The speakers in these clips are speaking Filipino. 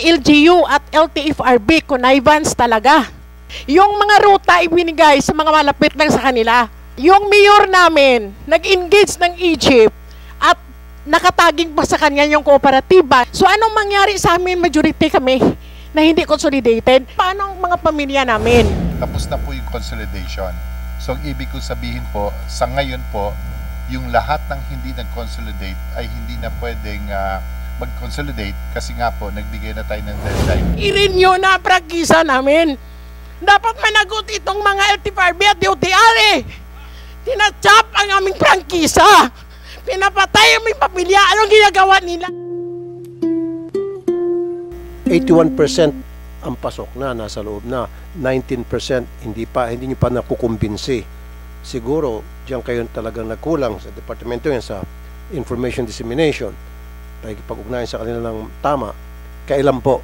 LGU at LTFRB connivance talaga. Yung mga ruta ibinigay sa mga malapit lang sa kanila. Yung mayor namin, nag-engage ng Egypt at nakataging pa sa kanya yung kooperatiba. So anong mangyari sa amin, majority kami na hindi consolidated? Paano ang mga pamilya namin? Tapos na po yung consolidation. So ibig ko sabihin po, sa ngayon po, yung lahat ng hindi nag-consolidate ay hindi na pwedeng mag-consolidate kasi nga po, nagbigay na tayo ng deadline. I-renew na prangkisa namin. Dapat managot itong mga LTFRB at DOTR eh. Tinachap ang aming prangkisa. Pinapatay ang aming pamilya. Anong ginagawa nila? 81% ang pasok na, nasa loob na. 19% hindi nyo pa nakukumbinsi. Siguro, diyan kayo talagang nagkulang sa departamento yan, sa information dissemination. Pag-ugnayan sa kanila ng tama. Kailan po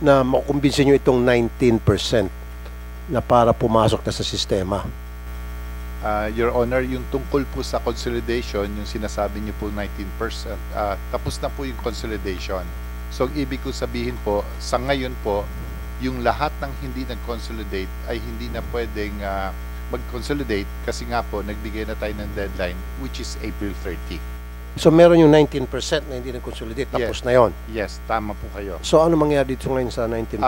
na makukumbinsin nyo itong 19% na para pumasok na sa sistema? Your Honor, yung tungkol po sa consolidation, yung sinasabi niyo po 19%, tapos na po yung consolidation. So, ibig ko sabihin po, sa ngayon po, yung lahat ng hindi nag-consolidate ay hindi na pwedeng mag-consolidate kasi nga po, nagbigay na tayo ng deadline, which is April 30. So, meron yung 19% na hindi nag-consolidate, tapos na yon. Yes, tama po kayo. So, ano mangyari dito ngayon sa 19%?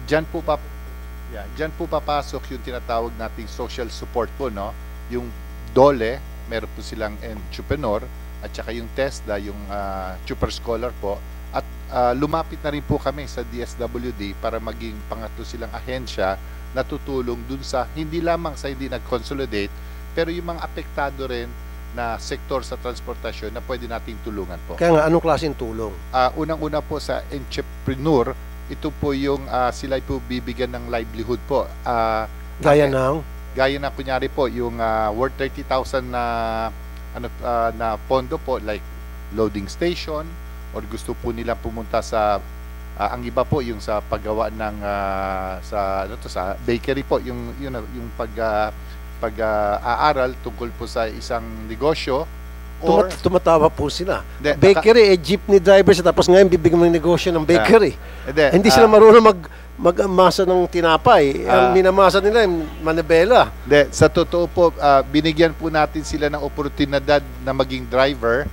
Diyan po papasok yung tinatawag nating social support po, no? Yung DOLE, meron po silang entrepreneur, at saka yung TESDA, yung super scholar po, at lumapit na rin po kami sa DSWD para maging pangatlo silang ahensya na tutulong dun sa, hindi lamang sa hindi nag-consolidate, pero yung mga apektado rin na sektor sa transportasyon na pwede nating tulungan po. Kaya nga, anong klaseng tulong? Unang-una po sa entrepreneur, ito po yung sila po bibigyan ng livelihood po. Gaya ng? Gaya na kunyari po, yung worth 30,000 na pondo po, like loading station, or gusto po nila pumunta sa, ang iba po, yung sa paggawa ng, sa bakery po, yung pag-aaral tungkol po sa isang negosyo. Or tumatawa po sila. Bakery, jeepney drivers, tapos ngayon bibigyan mo ng negosyo ng bakery. Hindi sila marunong mag-masa ng tinapay. Ang minamasa nila yung manibela. Sa totoo po, binigyan po natin sila ng oportunidad na maging driver.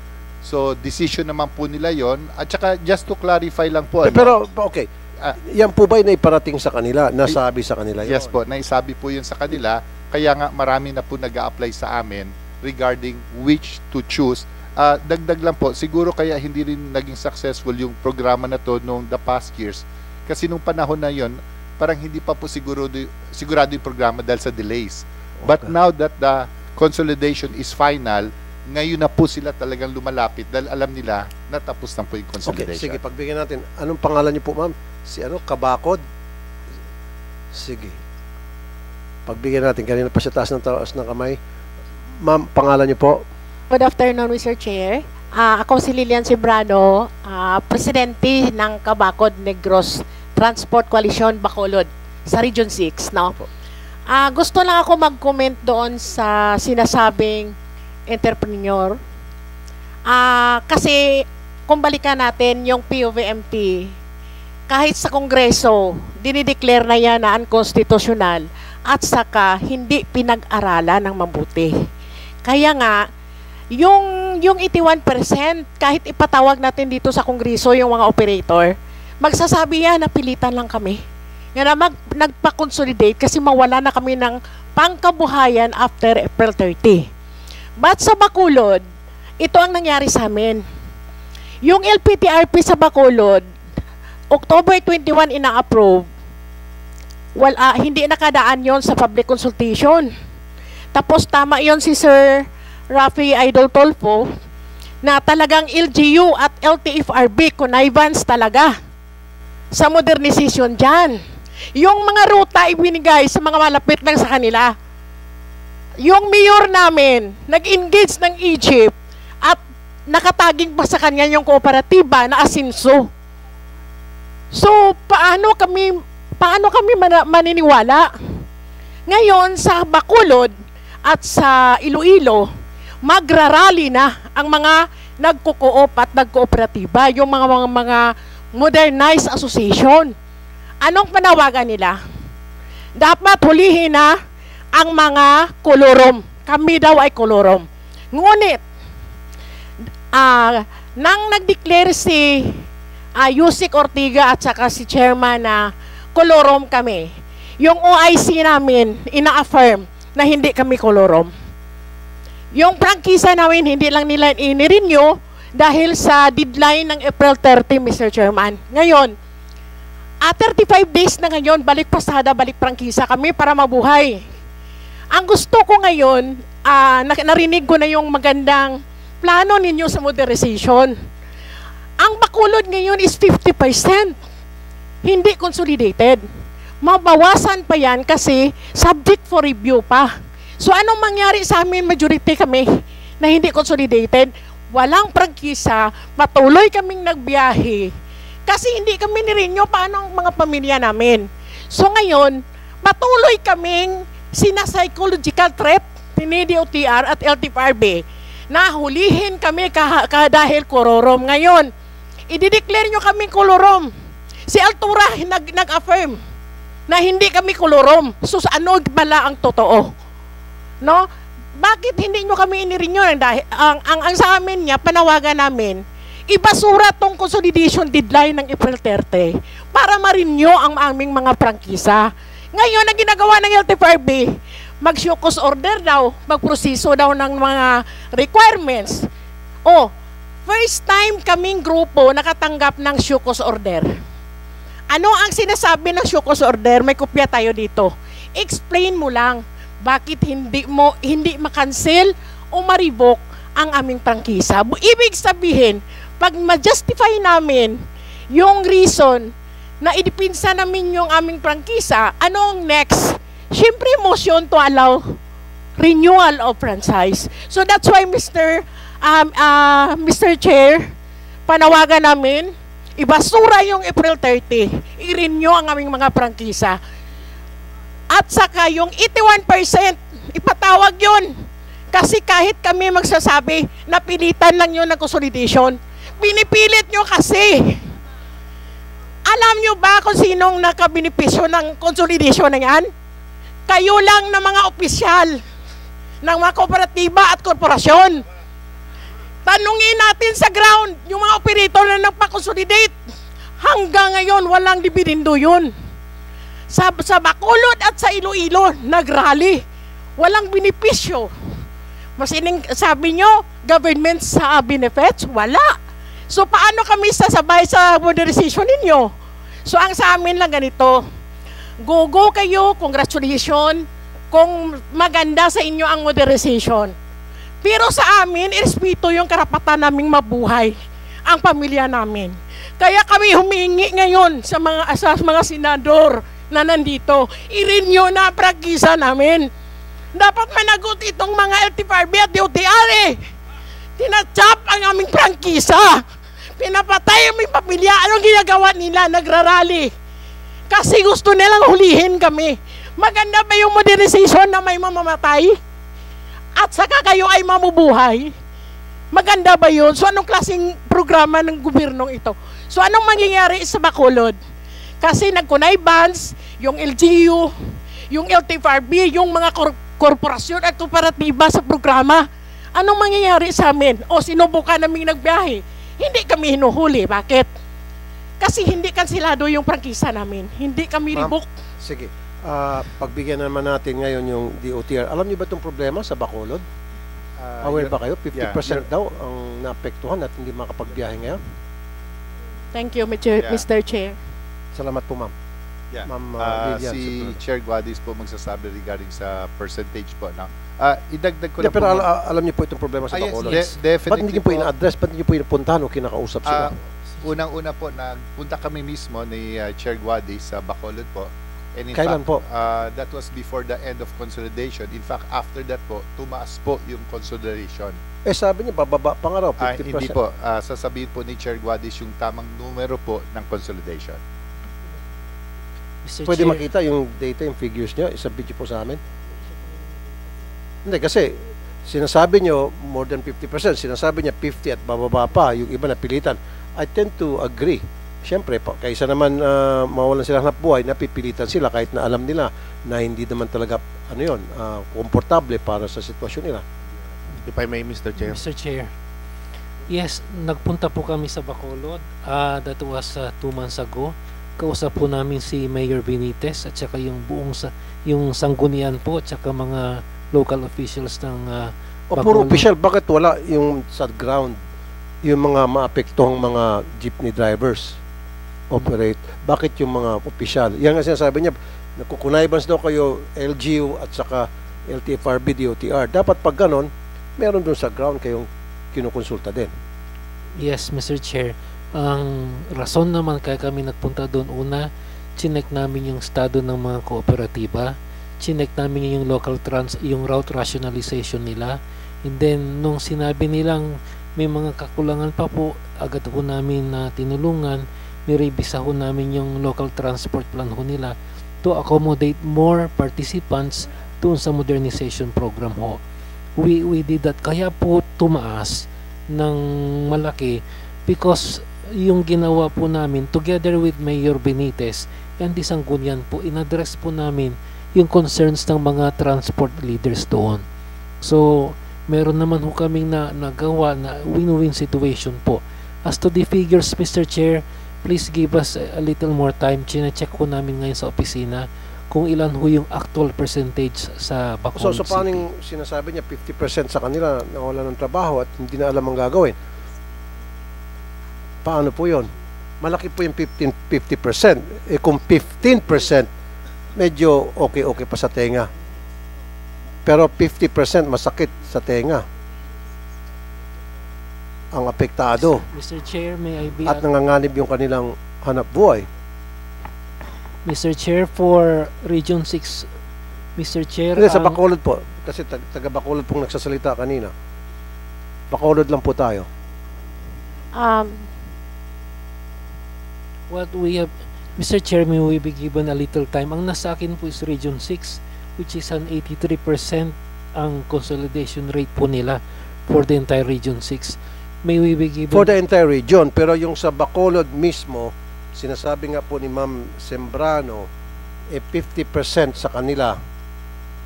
So, decision naman po nila yon. At saka, just to clarify lang po. Pero, okay. Yan po ba ay naiparating sa kanila? Nasabi sa kanila yun? Yes po, naisabi po yun sa kanila. Kaya nga, marami na po nag-a-apply sa amin regarding which to choose. Dagdag lang po, siguro kaya hindi rin naging successful yung programa na to noong the past years. Kasi nung panahon na yon, parang hindi pa po sigurado yung programa dahil sa delays. Okay. But now that the consolidation is final, ngayon na po sila talagang lumalapit dahil alam nila na tapos na po yung consolidation. Okay, sige, pagbigyan natin. Anong pangalan niyo po, ma'am? Si Kabakod? Sige. Pagbigyan natin. Kanina pa siya taas ng kamay. Ma'am, pangalan niyo po? Good afternoon, Mr. Chair. Ako si Lilian Sembrano, presidente ng Kabakod Negros Transport Coalition Bacolod sa Region 6. No? Gusto lang ako mag-comment doon sa sinasabing entrepreneur. Kasi kung balikan natin yung POVMT, kahit sa Kongreso, dinideclare na yan na unconstitutional at saka hindi pinag-aralan ng mabuti. Kaya nga, yung 81%, kahit ipatawag natin dito sa Kongreso yung mga operator, magsasabi yan na pilitan lang kami. Nga na nagpa-consolidate kasi mawala na kami ng pangkabuhayan after April 30. But sa Bacolod, ito ang nangyari sa amin. Yung LPTRP sa Bacolod, October 21 ina-approve, hindi nakadaan yon sa public consultation. Tapos tama yon si Sir Rafi Idol Tolfo na talagang LGU at LTFRB connivance talaga sa modernization dyan. Yung mga ruta ibinigay sa mga malapit lang sa kanila. Yung mayor namin, nag-engage ng Egypt at nakataging pa sa kanya yung kooperatiba na Asinso. So, paano kami maniniwala? Ngayon, sa Bacolod at sa Iloilo, magrarally na ang mga nagko-co-op at nagkooperatiba, yung mga modernized association. Anong panawagan nila? Dapat hulihin na ang mga kolorom. Kami daw ay kolorom. Ngunit, nang nag-declare si Yusek Ortiga at saka si chairman na kolorom kami, yung OIC namin ina-affirm na hindi kami kolorom. Yung prangkisa namin, hindi lang nila ini-renew dahil sa deadline ng April 30, Mr. Chairman. Ngayon, 35 days na ngayon, balik pasada, balik prangkisa kami para mabuhay. Ang gusto ko ngayon, narinig ko na yung magandang plano ninyo sa modernization. Ang Bacolod ngayon is 50%. Hindi consolidated. Mabawasan pa yan kasi subject for review pa. So anong mangyari sa amin, majority kami na hindi consolidated, walang prangkisa, patuloy kaming nagbiyahe. Kasi hindi kami nirenew paano ang mga pamilya namin. So ngayon, patuloy kaming sinapsychological threat ni DOTR at LTFRB na hulihin kami dahil kolorom. Ngayon, i-declare nyo kaming kolorom. Si Altura nag-affirm na hindi kami kolorom. So ano pala ang totoo? No? Bakit hindi nyo kami inirenew? Dahil ang sa amin niya, panawagan namin, ibasura tong consolidation deadline ng April 30 para ma-renew ang aming mga prangkisa. Ngayon, ang ginagawa ng LTFRB, mag-show-cause order daw, magproseso daw ng mga requirements. First time kaming grupo nakatanggap ng show-cause order. Ano ang sinasabi ng show-cause order? May kopya tayo dito. Explain mo lang bakit hindi makancel o ma-revoke ang aming prangkisa. Ibig sabihin, pag ma-justify namin yung reason na idipinsa namin yung aming prangkisa, anong next? Siyempre, motion to allow renewal of franchise. So that's why, Mr. Chair, panawagan namin, ibasura yung April 30, i-renew ang aming mga prangkisa. At saka yung 81%, ipatawag yun. Kasi kahit kami magsasabi, napilitan lang yun ng consolidation. Pinipilit nyo kasi. Alam nyo ba kung sinong nakabinipisyo ng consolidation na yan? Kayo lang na mga opisyal ng mga kooperatiba at korporasyon. Tanungin natin sa ground, yung mga operator na nagpa-consolidate. Hanggang ngayon, walang dividendo yun. Sa Bacolod at sa Iloilo, nag-rally. Walang benepisyo. Masining sabi nyo, government sa benefits? Wala. So paano kami sasabay sa modernization ninyo? So ang sa amin lang ganito, go kayo, congratulations, kung maganda sa inyo ang modernization. Pero sa amin, irespeto yung karapatan naming mabuhay, ang pamilya namin. Kaya kami humingi ngayon sa mga senador na nandito, i-renew na prangkisa namin. Dapat managot itong mga LTFRB at DOTR Tinachap ang aming prangkisa. Pinapatay ang aming pamilya. Anong ginagawa nila? Nagrarally. Kasi gusto nilang hulihin kami. Maganda ba yung modernization na may mamamatay? At saka kayo ay mamubuhay? Maganda ba yun? So anong klaseng programa ng gobyernong ito? So anong mangyayari sa Bacolod? Kasi nag-connivance, yung LGU, yung LTFRB, yung mga korporasyon at kooperatiba sa programa. Anong mangyayari sa amin? O sinubukan naming nagbiyahe? Hindi kami hinuhuli. Bakit? Kasi hindi kansilado yung prangkisa namin. Hindi kami ribok. Sige. Pagbigyan naman natin ngayon yung DOTR. Alam niyo ba itong problema sa Bacolod? Aware ba kayo? 50% daw ang naapektuhan at hindi makapagbiyahe ngayon? Thank you, Mr. Chair. Salamat po, ma'am. Yeah. Ma'am Lilian. Si Chair Guadis po magsasabi regarding sa percentage po. Idagdag ko lang pero po. alam niyo po itong problema sa Bacolod. Definitely ba't hindi niyo po ina-address? Ba't hindi niyo po inapuntahan o kinakausap sila? Unang-una po, nagpunta kami mismo ni Chair Guadis sa Bacolod po. And in Kailan fact, po? That was before the end of consolidation. In fact, after that po, tumaas po yung consolidation. Sabi niya, bababa pa nga raw, 50%. Hindi po. Sasabihin po ni Chair Guadis yung tamang numero po ng consolidation. Mr. Pwede Chair, makita yung data, yung figures niya, isabit niyo po sa amin. Hindi, kasi sinasabi nyo more than 50%, sinasabi niya 50 at bababa pa, yung iba napilitan. I tend to agree. Siyempre, kaysa naman mawalan sila ng buhay, napipilitan sila kahit na alam nila na hindi naman talaga komportable para sa sitwasyon nila. If I may, Mr. Chair. Mr. Chair, yes, nagpunta po kami sa Bacolod. That was 2 months ago. Kausap po namin si Mayor Benitez at saka yung buong yung sanggunian po at saka mga local officials ng O puro Bacolod. official, bakit wala yung sa ground, yung mga maapektuhang mga jeepney drivers operate? Bakit yung mga official? Yan nga sinasabi niya, nakukunaybans daw kayo LGU at saka LTFRB, DOTR. Dapat pag ganon, meron dun sa ground kayong kinukonsulta din. Yes, Mr. Chair. Ang rason naman kaya kami nagpunta doon, una, chinek namin yung estado ng mga kooperatiba, chinek namin yung yung route rationalization nila, and then nung sinabi nilang may mga kakulangan pa po, agad po namin na tinulungan, nirevisa ho namin yung local transport plan ho nila to accommodate more participants doon sa modernization program ho. We did that, kaya po tumaas ng malaki because yung ginawa po namin together with Mayor Benitez and the Sanggunian po, in-address po namin yung concerns ng mga transport leaders doon. So, meron naman ho kaming nagawa na win-win situation po. As to the figures, Mr. Chair, please give us a little more time. Chine-check ko namin ngayon sa opisina kung ilan ho yung actual percentage sa Bacolod So City. paano sinasabi niya 50% sa kanila na wala ng trabaho at hindi na alam ang gagawin? Paano po yun? Malaki po yung 50%. Eh kung 15%, medyo okay pa sa tenga. Pero 50% masakit sa tenga. Ang apektado. Mr. Chair, may I be At nanganganib yung kanilang hanap buhay. Mr. Chair, for Region 6, Mr. Chair, Hindi, sa Bacolod po. Kasi taga Bacolod pong nagsasalita kanina. Bacolod lang po tayo. what we have, Mr. Chair, may we be given a little time. Ang nasa akin po is Region 6, which is an 83% ang consolidation rate po nila for the entire Region 6. May we be given... For the entire region. Pero yung sa Bacolod mismo, sinasabi nga po ni Ma'am Sembrano, 50% sa kanila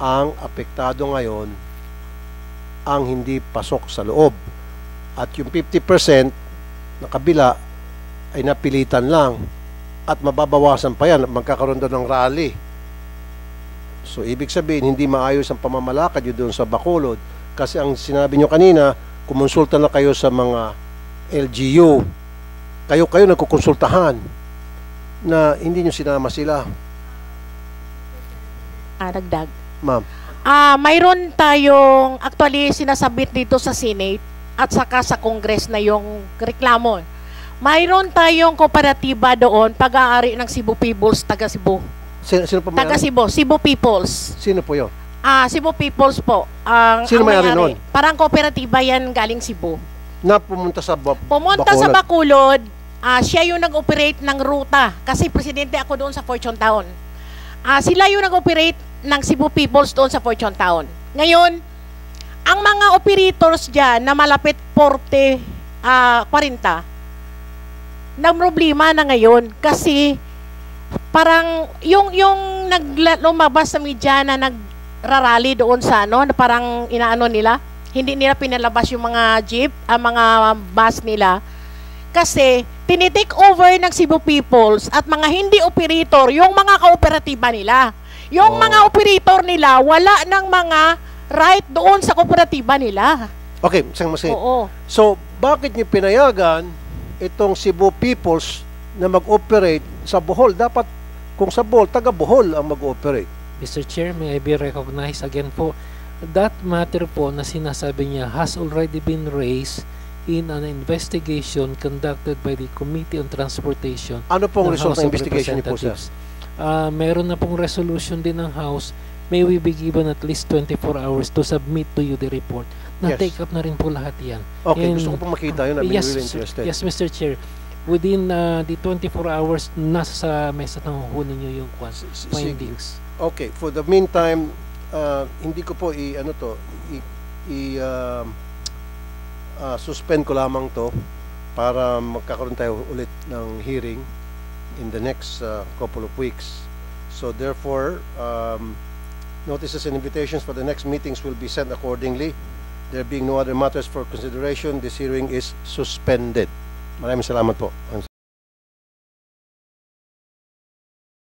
ang apektado ngayon ang hindi pasok sa loob. At yung 50% na kabila ay napilitan lang at mababawasan pa yan, magkakaroon doon ng rally. So ibig sabihin hindi maayos ang pamamalakad yun doon sa Bacolod kasi ang sinabi nyo kanina, kumonsulta na kayo sa mga LGU, kayo nagkukonsultahan na hindi nyo sinama sila. Dagdag. Ma'am, Mayroon tayong actually sinasabit dito sa Senate at saka sa Congress na yung reklamo. Mayroon tayong kooperatiba doon, pag-aari ng Cebu Peoples, taga Cebu. sino po Taga may-ari? Cebu, Cebu Peoples. Sino po yun? Cebu Peoples po. Sino ang may-ari nun? Parang kooperatiba yan galing Cebu. Na pumunta sa Pumunta sa Bacolod, siya yung nag-operate ng ruta kasi presidente ako doon sa Fortune Town. Sila yung nag-operate ng Cebu Peoples doon sa Fortune Town. Ngayon, ang mga operators dyan na malapit 40, 40, nagproblema na ngayon kasi parang yung lumabas sa media na nagrarally doon sa na parang inaano nila, hindi nila pinalabas yung mga jeep, mga bus nila kasi tinitake over ng Cebu Peoples at mga hindi operator yung mga kooperatiba nila. Yung mga operator nila wala ng mga right doon sa kooperatiba nila. Okay, isang masakit. Oo. So, bakit niyo pinayagan itong Cebu Peoples na mag-operate sa Bohol? Dapat, kung sa Bohol, taga Bohol ang mag-operate. Mr. Chair, may I be recognized again po, that matter po na sinasabi niya has already been raised in an investigation conducted by the Committee on Transportation. Ano pong ng result House ng of investigation niyo po, sir? Representatives. Meron na pong resolution din ng House. May we be given at least 24 hours to submit to you the report. Na-take up na rin po lahat yan. Okay, And, gusto ko pong makita yun. I'm yes, really interested. yes, Mr. Chair. Within the 24 hours, nasa sa mesa ng hunin nyo yung findings. Okay, for the meantime, hindi ko po suspend ko lamang to para magkakaroon tayo ulit ng hearing in the next couple of weeks. So therefore, notices and invitations for the next meetings will be sent accordingly. There being no other matters for consideration, this hearing is suspended. Maraming salamat po.